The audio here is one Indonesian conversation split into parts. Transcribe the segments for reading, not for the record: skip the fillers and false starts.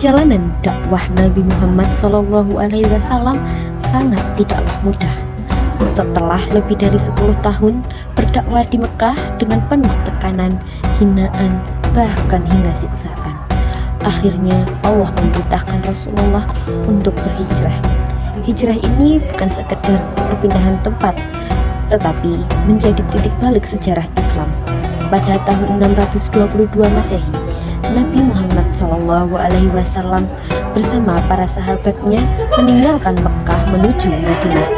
Perjalanan dakwah Nabi Muhammad SAW sangat tidaklah mudah. Setelah lebih dari 10 tahun berdakwah di Mekah dengan penuh tekanan, hinaan, bahkan hingga siksaan, akhirnya Allah memerintahkan Rasulullah untuk berhijrah. Hijrah ini bukan sekedar perpindahan tempat, tetapi menjadi titik balik sejarah Islam. Pada tahun 622 Masehi, Nabi Muhammad SAW bersama para sahabatnya meninggalkan Mekah menuju Madinah.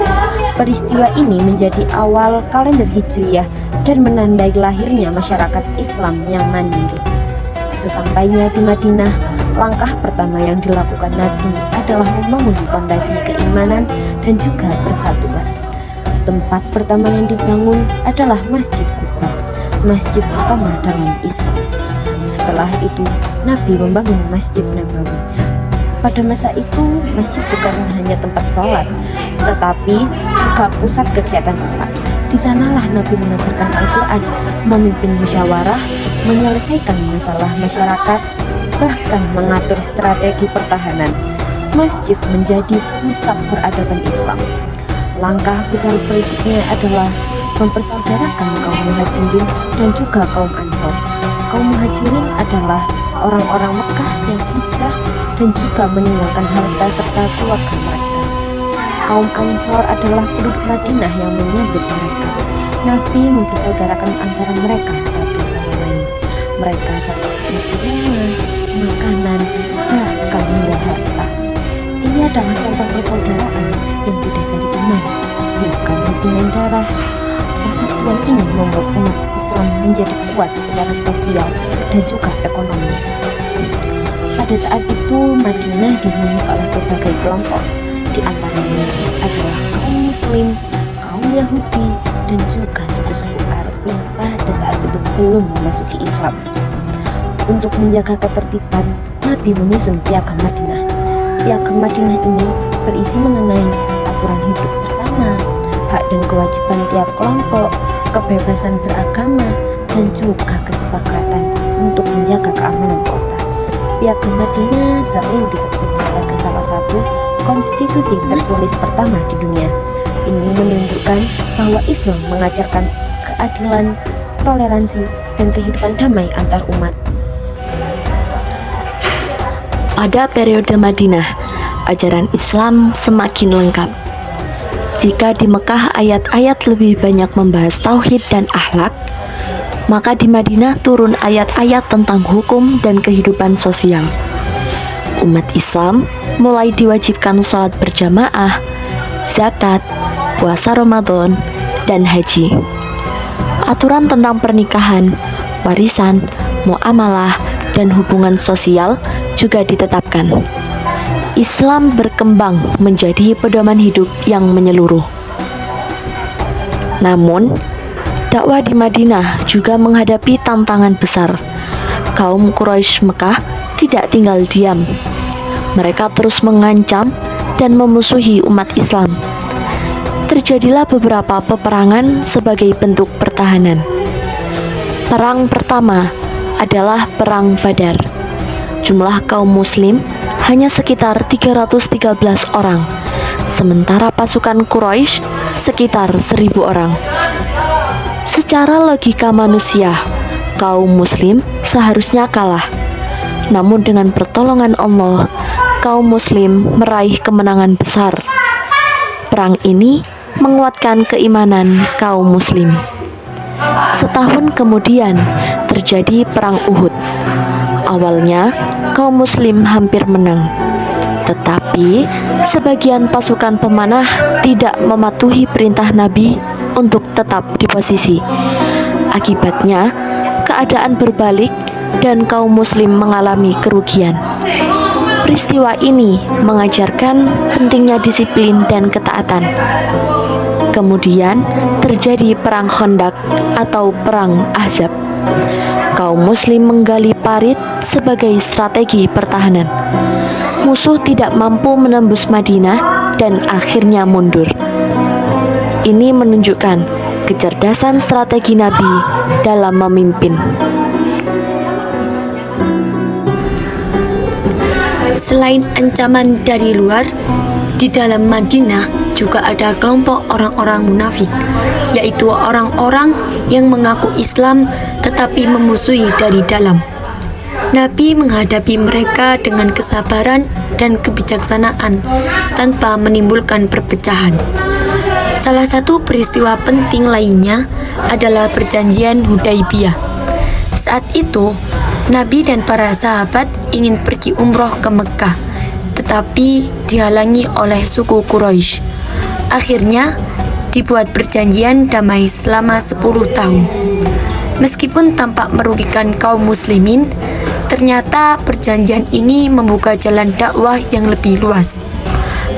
Peristiwa ini menjadi awal kalender Hijriyah dan menandai lahirnya masyarakat Islam yang mandiri. Sesampainya di Madinah, langkah pertama yang dilakukan Nabi adalah membangun fondasi keimanan dan juga persatuan. Tempat pertama yang dibangun adalah Masjid Quba, masjid pertama dalam Islam. Setelah itu, Nabi membangun Masjid Nabawi. Pada masa itu, masjid bukan hanya tempat sholat, tetapi juga pusat kegiatan umat. Di sanalah Nabi mengajarkan Al-Quran, memimpin musyawarah, menyelesaikan masalah masyarakat, bahkan mengatur strategi pertahanan. Masjid menjadi pusat peradaban Islam. Langkah besar berikutnya adalah mempersaudarakan kaum Muhajirin dan juga kaum Ansor. Kaum Muhajirin adalah orang-orang Mekah yang hijrah dan juga meninggalkan harta serta keluarga mereka. Kaum Ansor adalah penduduk Madinah yang menyambut mereka. Nabi mempersaudarakan antara mereka satu sama lain. Mereka seperti rumah, makanan, bahkan hingga harta. Ini adalah contoh persaudaraan yang didasari iman, bukan hubungan darah. Persatuan ini membuat umat Islam menjadi kuat secara sosial dan juga ekonomi. Pada saat itu, Madinah dihuni oleh berbagai kelompok. Di antaranya adalah kaum Muslim, kaum Yahudi, dan juga suku-suku Arab yang pada saat itu belum memasuki Islam. Untuk menjaga ketertiban, Nabi menyusun Piagam Madinah. Piagam Madinah ini berisi mengenai aturan hidup bersama, hak dan kewajiban tiap kelompok, kebebasan beragama, dan juga kesepakatan untuk menjaga keamanan kota. Piagam Madinah sering disebut sebagai salah satu konstitusi tertulis pertama di dunia. Ini menunjukkan bahwa Islam mengajarkan keadilan, toleransi, dan kehidupan damai antar umat. Pada periode Madinah, ajaran Islam semakin lengkap. Jika di Mekah ayat-ayat lebih banyak membahas tauhid dan akhlak, maka di Madinah turun ayat-ayat tentang hukum dan kehidupan sosial. Umat Islam mulai diwajibkan sholat berjamaah, zakat, puasa Ramadan, dan haji. Aturan tentang pernikahan, warisan, muamalah, dan hubungan sosial juga ditetapkan. Islam berkembang menjadi pedoman hidup yang menyeluruh. Namun, dakwah di Madinah juga menghadapi tantangan besar. Kaum Quraisy Mekah tidak tinggal diam. Mereka terus mengancam dan memusuhi umat Islam. Terjadilah beberapa peperangan sebagai bentuk pertahanan. Perang pertama adalah Perang Badar. Jumlah kaum muslim hanya sekitar 313 orang, sementara pasukan Quraisy sekitar 1.000 orang. Secara logika manusia, kaum muslim seharusnya kalah. Namun dengan pertolongan Allah, kaum muslim meraih kemenangan besar. Perang ini menguatkan keimanan kaum muslim. Setahun kemudian terjadi Perang Uhud. Awalnya, kaum muslim hampir menang. Tetapi, sebagian pasukan pemanah tidak mematuhi perintah Nabi untuk tetap di posisi. Akibatnya, keadaan berbalik dan kaum muslim mengalami kerugian. Peristiwa ini mengajarkan pentingnya disiplin dan ketaatan. Kemudian terjadi Perang Khandaq atau Perang Ahzab. Kaum muslim menggali parit sebagai strategi pertahanan. Musuh tidak mampu menembus Madinah dan akhirnya mundur. Ini menunjukkan kecerdasan strategi Nabi dalam memimpin. Selain ancaman dari luar, di dalam Madinah juga ada kelompok orang-orang munafik, yaitu orang-orang yang mengaku Islam tetapi memusuhi dari dalam. Nabi menghadapi mereka dengan kesabaran dan kebijaksanaan tanpa menimbulkan perpecahan. Salah satu peristiwa penting lainnya adalah perjanjian Hudaibiyah. Saat itu, Nabi dan para sahabat ingin pergi umroh ke Mekah, tetapi dihalangi oleh suku Quraisy. Akhirnya, dibuat perjanjian damai selama 10 tahun. Meskipun tampak merugikan kaum muslimin, ternyata perjanjian ini membuka jalan dakwah yang lebih luas.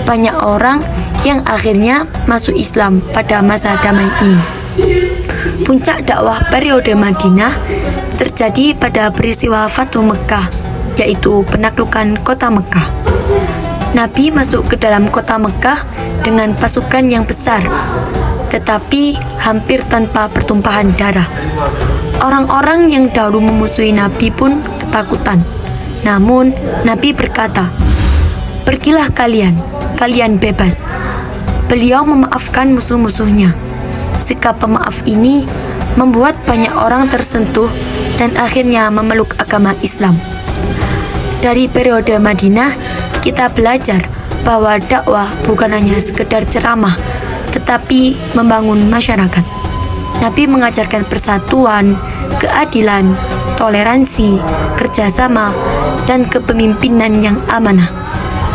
Banyak orang yang akhirnya masuk Islam pada masa damai ini. Puncak dakwah periode Madinah terjadi pada peristiwa Fathu Mekah, yaitu penaklukan kota Mekah. Nabi masuk ke dalam kota Mekah dengan pasukan yang besar, tetapi hampir tanpa pertumpahan darah. Orang-orang yang dahulu memusuhi Nabi pun ketakutan. Namun, Nabi berkata, "Pergilah kalian bebas." Beliau memaafkan musuh-musuhnya. Sikap pemaaf ini membuat banyak orang tersentuh dan akhirnya memeluk agama Islam. Dari periode Madinah, kita belajar bahwa dakwah bukan hanya sekedar ceramah, tetapi membangun masyarakat. Nabi mengajarkan persatuan, keadilan, toleransi, kerjasama, dan kepemimpinan yang amanah.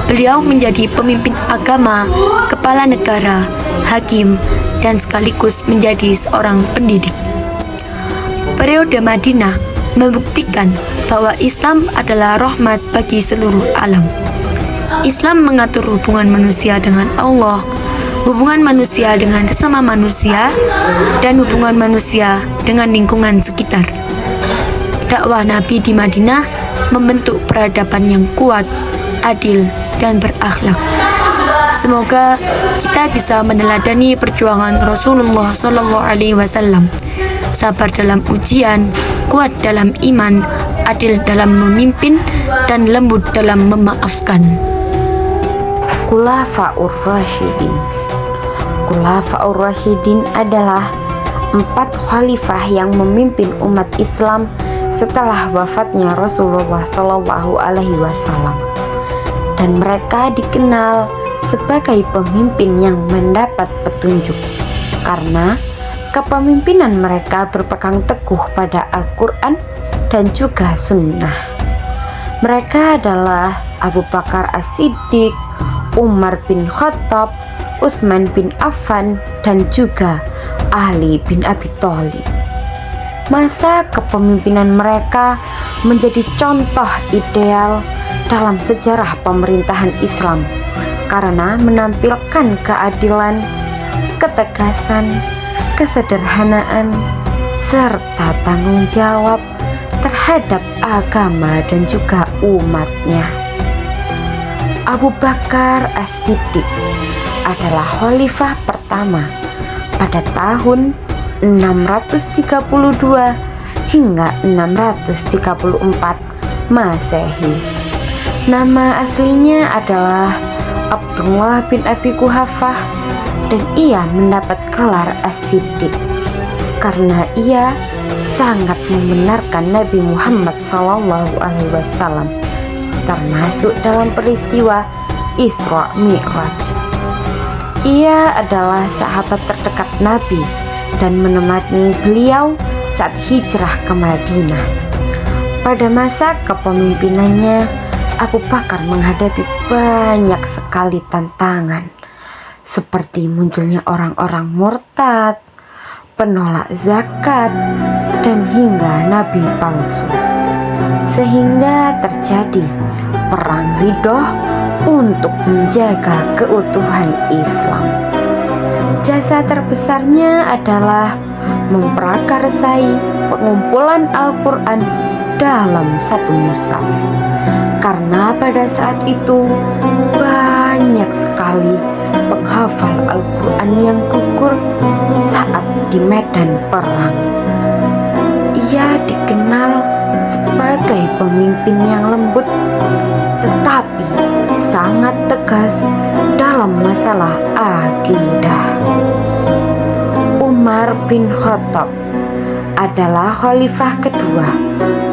Beliau menjadi pemimpin agama, kepala negara, hakim, dan sekaligus menjadi seorang pendidik. Periode Madinah membuktikan bahwa Islam adalah rahmat bagi seluruh alam. Islam mengatur hubungan manusia dengan Allah, hubungan manusia dengan sesama manusia, dan hubungan manusia dengan lingkungan sekitar. Dakwah Nabi di Madinah membentuk peradaban yang kuat, adil, dan berakhlak. Semoga kita bisa meneladani perjuangan Rasulullah SAW. Sabar dalam ujian, kuat dalam iman, adil dalam memimpin, dan lembut dalam memaafkan. Khulafaur Rasyidin. Khulafaur Rasyidin adalah 4 khalifah yang memimpin umat Islam setelah wafatnya Rasulullah SAW. Dan mereka dikenal sebagai pemimpin yang mendapat petunjuk karena kepemimpinan mereka berpegang teguh pada Al-Quran dan juga Sunnah. Mereka adalah Abu Bakar As-Siddiq, Umar bin Khattab, Utsman bin Affan, dan juga Ali bin Abi Thalib. Masa kepemimpinan mereka menjadi contoh ideal dalam sejarah pemerintahan Islam karena menampilkan keadilan, ketegasan, kesederhanaan, serta tanggung jawab terhadap agama dan juga umatnya. Abu Bakar As-Siddiq adalah khalifah pertama pada tahun 632 hingga 634 Masehi. Nama aslinya adalah Abdullah bin Abi Quhafah dan ia mendapat gelar As-Siddiq karena ia sangat membenarkan Nabi Muhammad SAW, termasuk dalam peristiwa Isra Mi'raj. Ia adalah sahabat terdekat Nabi dan menemani beliau saat hijrah ke Madinah. Pada masa kepemimpinannya, Abu Bakar menghadapi banyak sekali tantangan, seperti munculnya orang-orang murtad, penolak zakat, dan hingga nabi palsu. Sehingga terjadi perang Riddah untuk menjaga keutuhan Islam. Jasa terbesarnya adalah memprakarsai pengumpulan Al-Quran dalam satu mushaf. Karena pada saat itu banyak sekali penghafal Al-Quran yang gugur saat di medan perang. Ia dikenal sebagai pemimpin yang lembut tetapi sangat tegas dalam masalah akidah. Umar bin Khattab adalah khalifah kedua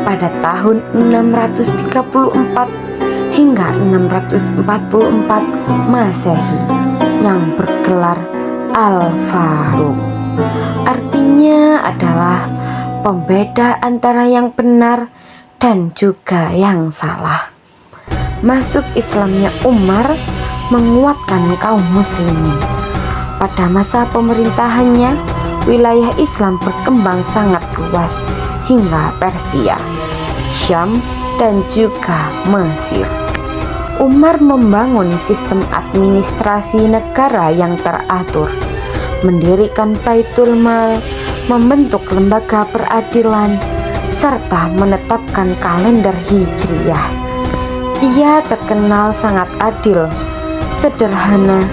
pada tahun 634 hingga 644 Masehi yang bergelar Al-Faruq. Artinya adalah pembeda antara yang benar dan juga yang salah. Masuk Islamnya Umar menguatkan kaum muslimin. Pada masa pemerintahannya, wilayah Islam berkembang sangat luas hingga Persia, Syam, dan juga Mesir. Umar membangun sistem administrasi negara yang teratur, mendirikan Baitul Mal, membentuk lembaga peradilan, serta menetapkan kalender Hijriyah. Ia terkenal sangat adil, sederhana,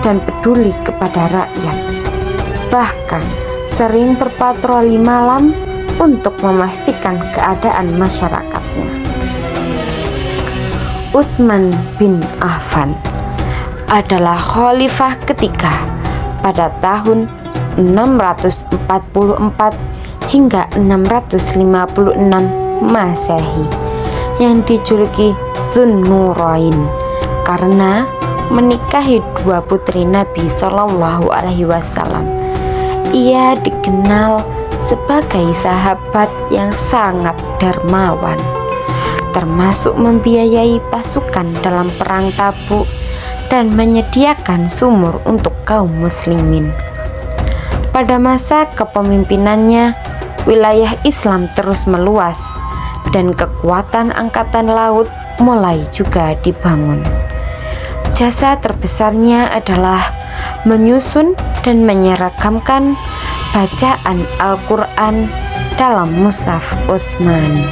dan peduli kepada rakyat. Bahkan sering berpatroli malam untuk memastikan keadaan masyarakatnya. Utsman bin Affan adalah khalifah ketiga pada tahun 644 hingga 656 Masehi yang dijuluki Dzun-Nurain karena menikahi dua putri Nabi Shallallahu Alaihi Wasallam. Ia dikenal sebagai sahabat yang sangat dermawan, termasuk membiayai pasukan dalam perang Tabuk dan menyediakan sumur untuk kaum muslimin. Pada masa kepemimpinannya, wilayah Islam terus meluas dan kekuatan angkatan laut mulai juga dibangun. Jasa terbesarnya adalah menyusun dan menyeragamkan bacaan Al-Quran dalam Mushaf Utsmani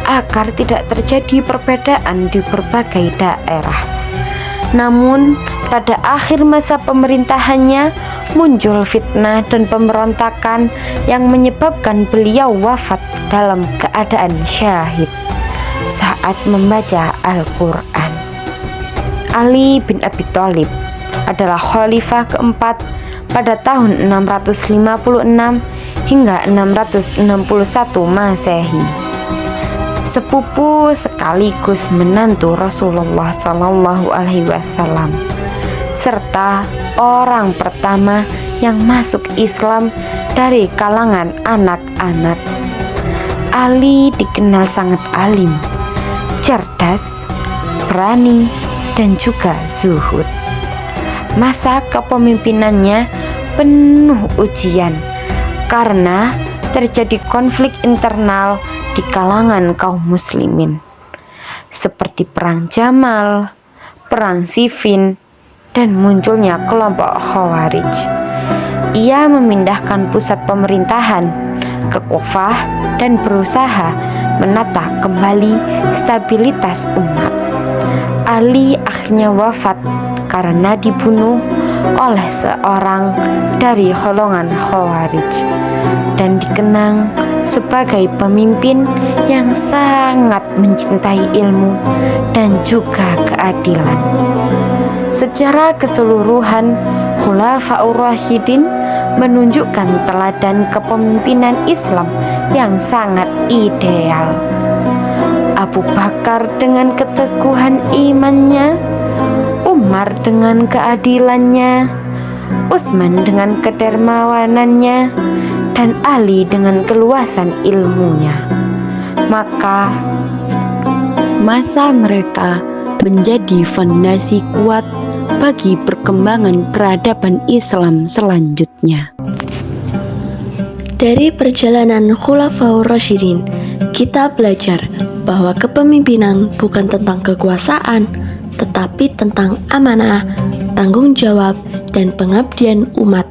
agar tidak terjadi perbedaan di berbagai daerah. Namun pada akhir masa pemerintahannya muncul fitnah dan pemberontakan yang menyebabkan beliau wafat dalam keadaan syahid saat membaca Al-Quran. Ali bin Abi Thalib adalah khalifah keempat pada tahun 656 hingga 661 Masehi. Sepupu sekaligus menantu Rasulullah Shallallahu Alaihi Wasallam, serta orang pertama yang masuk Islam dari kalangan anak-anak. Ali dikenal sangat alim, cerdas, berani, dan juga zuhud. Masa kepemimpinannya penuh ujian karena terjadi konflik internal di kalangan kaum muslimin seperti perang Jamal, perang Siffin, dan munculnya kelompok Khawarij. Ia memindahkan pusat pemerintahan ke Kufah dan berusaha menata kembali stabilitas umat. Ali akhirnya wafat karena dibunuh oleh seorang dari golongan Khawarij dan dikenang sebagai pemimpin yang sangat mencintai ilmu dan juga keadilan. Secara keseluruhan, Khulafaur Rasyidin menunjukkan teladan kepemimpinan Islam yang sangat ideal. Abu Bakar dengan keteguhan imannya, Umar dengan keadilannya, Utsman dengan kedermawanannya, dan Ali dengan keluasan ilmunya. Maka masa mereka menjadi fondasi kuat bagi perkembangan peradaban Islam selanjutnya. Dari perjalanan Khulafaur Rasyidin, kita belajar bahwa kepemimpinan bukan tentang kekuasaan, tetapi tentang amanah, tanggung jawab, dan pengabdian umat.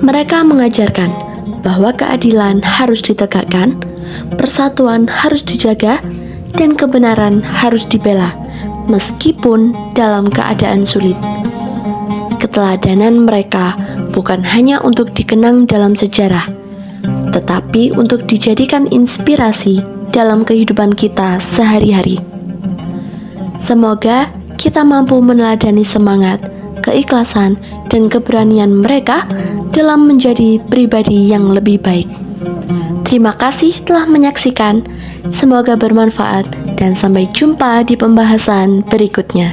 Mereka mengajarkan bahwa keadilan harus ditegakkan, persatuan harus dijaga, dan kebenaran harus dibela, meskipun dalam keadaan sulit. Keteladanan mereka bukan hanya untuk dikenang dalam sejarah, tetapi untuk dijadikan inspirasi dalam kehidupan kita sehari-hari. Semoga kita mampu meneladani semangat, keikhlasan, dan keberanian mereka dalam menjadi pribadi yang lebih baik. Terima kasih telah menyaksikan. Semoga bermanfaat dan sampai jumpa di pembahasan berikutnya.